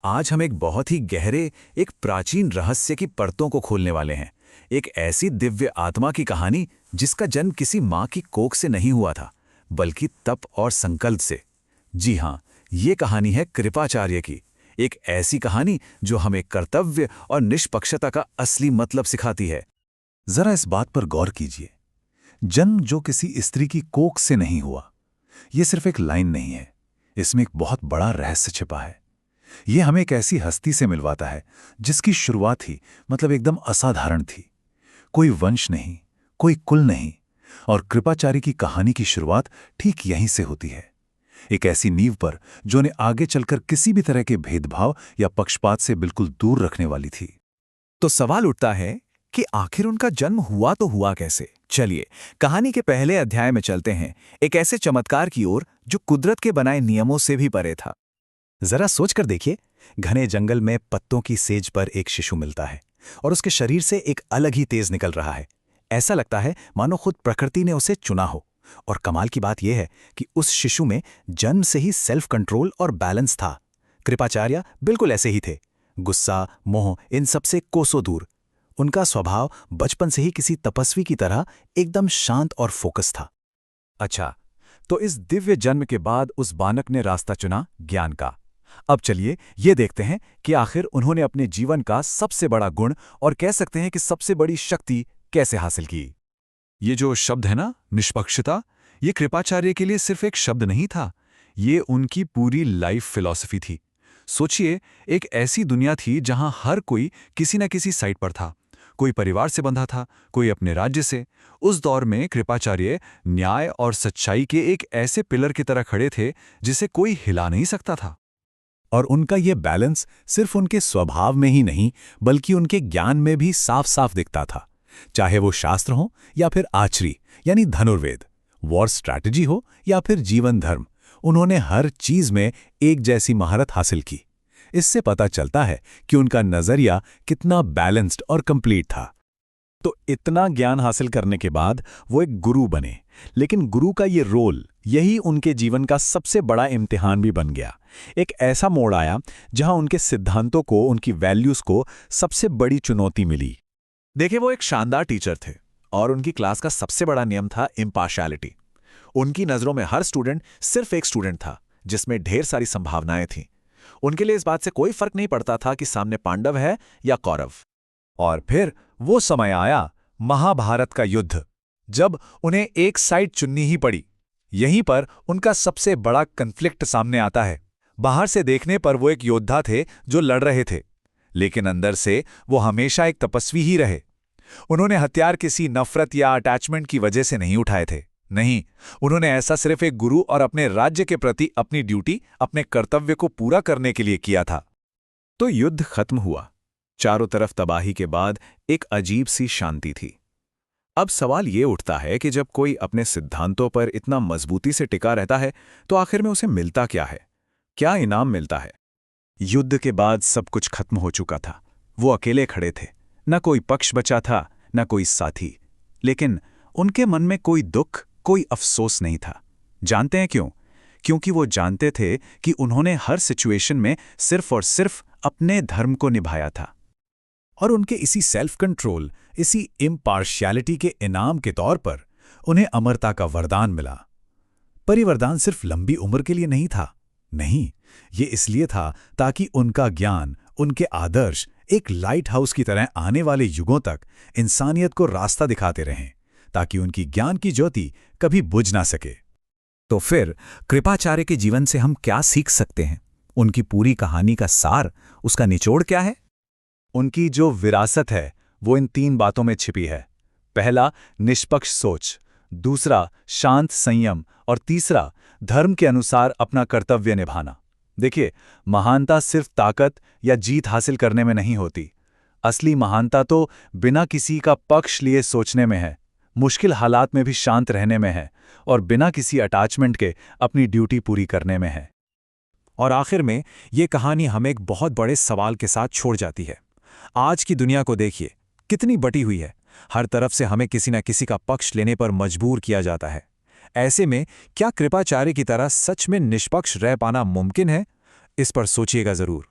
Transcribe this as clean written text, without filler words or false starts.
आज हम एक बहुत ही गहरे, एक प्राचीन रहस्य की परतों को खोलने वाले हैं। एक ऐसी दिव्य आत्मा की कहानी जिसका जन्म किसी माँ की कोख से नहीं हुआ था, बल्कि तप और संकल्प से। जी हाँ, ये कहानी है कृपाचार्य की। एक ऐसी कहानी जो हमें कर्तव्य और निष्पक्षता का असली मतलब सिखाती है। जरा इस बात पर गौर कीजिए। जन्म जो किसी स्त्री की कोख से नहीं हुआ, यह सिर्फ एक लाइन नहीं है। इसमें एक बहुत बड़ा रहस्य छिपा है। यह हमें एक ऐसी हस्ती से मिलवाता है जिसकी शुरुआत ही एकदम असाधारण थी। कोई वंश नहीं, कोई कुल नहीं, और कृपाचार्य की कहानी की शुरुआत ठीक यहीं से होती है। एक ऐसी नींव पर जो उन्हें आगे चलकर किसी भी तरह के भेदभाव या पक्षपात से बिल्कुल दूर रखने वाली थी। तो सवाल उठता है कि आखिर उनका जन्म हुआ तो हुआ कैसे। चलिए, कहानी के पहले अध्याय में चलते हैं, एक ऐसे चमत्कार की ओर जो कुदरत के बनाए नियमों से भी परे था। जरा सोचकर देखिए, घने जंगल में पत्तों की सेज पर एक शिशु मिलता है और उसके शरीर से एक अलग ही तेज निकल रहा है। ऐसा लगता है मानो खुद प्रकृति ने उसे चुना हो। और कमाल की बात यह है कि उस शिशु में जन्म से ही सेल्फ कंट्रोल और बैलेंस था। कृपाचार्य बिल्कुल ऐसे ही थे, गुस्सा, मोह, इन सबसे कोसों दूर। उनका स्वभाव बचपन से ही किसी तपस्वी की तरह एकदम शांत और फोकस था। अच्छा, तो इस दिव्य जन्म के बाद उस बालक ने रास्ता चुना ज्ञान का। अब चलिए ये देखते हैं कि आखिर उन्होंने अपने जीवन का सबसे बड़ा गुण और कह सकते हैं कि सबसे बड़ी शक्ति कैसे हासिल की। ये जो शब्द है ना, निष्पक्षता, ये कृपाचार्य के लिए सिर्फ एक शब्द नहीं था, ये उनकी पूरी लाइफ फिलॉसफी थी। सोचिए, एक ऐसी दुनिया थी जहां हर कोई किसी न किसी साइड पर था। कोई परिवार से बंधा था, कोई अपने राज्य से। उस दौर में कृपाचार्य न्याय और सच्चाई के एक ऐसे पिलर की तरह खड़े थे जिसे कोई हिला नहीं सकता था। और उनका यह बैलेंस सिर्फ उनके स्वभाव में ही नहीं, बल्कि उनके ज्ञान में भी साफ साफ दिखता था। चाहे वो शास्त्र हो या फिर आचरी यानी धनुर्वेद, वॉर स्ट्रैटेजी हो या फिर जीवन धर्म, उन्होंने हर चीज में एक जैसी महारत हासिल की। इससे पता चलता है कि उनका नजरिया कितना बैलेंस्ड और कंप्लीट था। तो इतना ज्ञान हासिल करने के बाद वो एक गुरु बने, लेकिन गुरु का ये रोल, यही उनके जीवन का सबसे बड़ा इम्तिहान भी बन गया। एक ऐसा मोड़ आया जहां उनके सिद्धांतों को, उनकी वैल्यूज को सबसे बड़ी चुनौती मिली। देखिए, वो एक शानदार टीचर थे और उनकी क्लास का सबसे बड़ा नियम था इम्पार्शियलिटी। उनकी नजरों में हर स्टूडेंट सिर्फ एक स्टूडेंट था जिसमें ढेर सारी संभावनाएं थीं। उनके लिए इस बात से कोई फर्क नहीं पड़ता था कि सामने पांडव है या कौरव। और फिर वो समय आया, महाभारत का युद्ध, जब उन्हें एक साइड चुननी ही पड़ी। यहीं पर उनका सबसे बड़ा कन्फ्लिक्ट सामने आता है। बाहर से देखने पर वो एक योद्धा थे जो लड़ रहे थे, लेकिन अंदर से वो हमेशा एक तपस्वी ही रहे। उन्होंने हथियार किसी नफरत या अटैचमेंट की वजह से नहीं उठाए थे। नहीं, उन्होंने ऐसा सिर्फ एक गुरु और अपने राज्य के प्रति अपनी ड्यूटी, अपने कर्तव्य को पूरा करने के लिए किया था। तो युद्ध खत्म हुआ। चारों तरफ तबाही के बाद एक अजीब सी शांति थी। अब सवाल ये उठता है कि जब कोई अपने सिद्धांतों पर इतना मजबूती से टिका रहता है, तो आखिर में उसे मिलता क्या है? क्या इनाम मिलता है? युद्ध के बाद सब कुछ खत्म हो चुका था। वो अकेले खड़े थे, न कोई पक्ष बचा था, न कोई साथी। लेकिन उनके मन में कोई दुख, कोई अफसोस नहीं था। जानते हैं क्यों? क्योंकि वो जानते थे कि उन्होंने हर सिचुएशन में सिर्फ और सिर्फ अपने धर्म को निभाया था। और उनके इसी सेल्फ कंट्रोल, इसी इम्पार्शियलिटी के इनाम के तौर पर उन्हें अमरता का वरदान मिला। पर ये वरदान सिर्फ लंबी उम्र के लिए नहीं था। नहीं, ये इसलिए था ताकि उनका ज्ञान, उनके आदर्श एक लाइट हाउस की तरह आने वाले युगों तक इंसानियत को रास्ता दिखाते रहें, ताकि उनकी ज्ञान की ज्योति कभी बुझ ना सके। तो फिर कृपाचार्य के जीवन से हम क्या सीख सकते हैं? उनकी पूरी कहानी का सार, उसका निचोड़ क्या है? उनकी जो विरासत है वो इन 3 बातों में छिपी है। पहला, निष्पक्ष सोच। दूसरा, शांत संयम। और तीसरा, धर्म के अनुसार अपना कर्तव्य निभाना। देखिए, महानता सिर्फ ताकत या जीत हासिल करने में नहीं होती। असली महानता तो बिना किसी का पक्ष लिए सोचने में है, मुश्किल हालात में भी शांत रहने में है, और बिना किसी अटैचमेंट के अपनी ड्यूटी पूरी करने में है। और आखिर में ये कहानी हमें एक बहुत बड़े सवाल के साथ छोड़ जाती है। आज की दुनिया को देखिए, कितनी बटी हुई है। हर तरफ से हमें किसी न किसी का पक्ष लेने पर मजबूर किया जाता है। ऐसे में क्या कृपाचार्य की तरह सच में निष्पक्ष रह पाना मुमकिन है? इस पर सोचिएगा जरूर।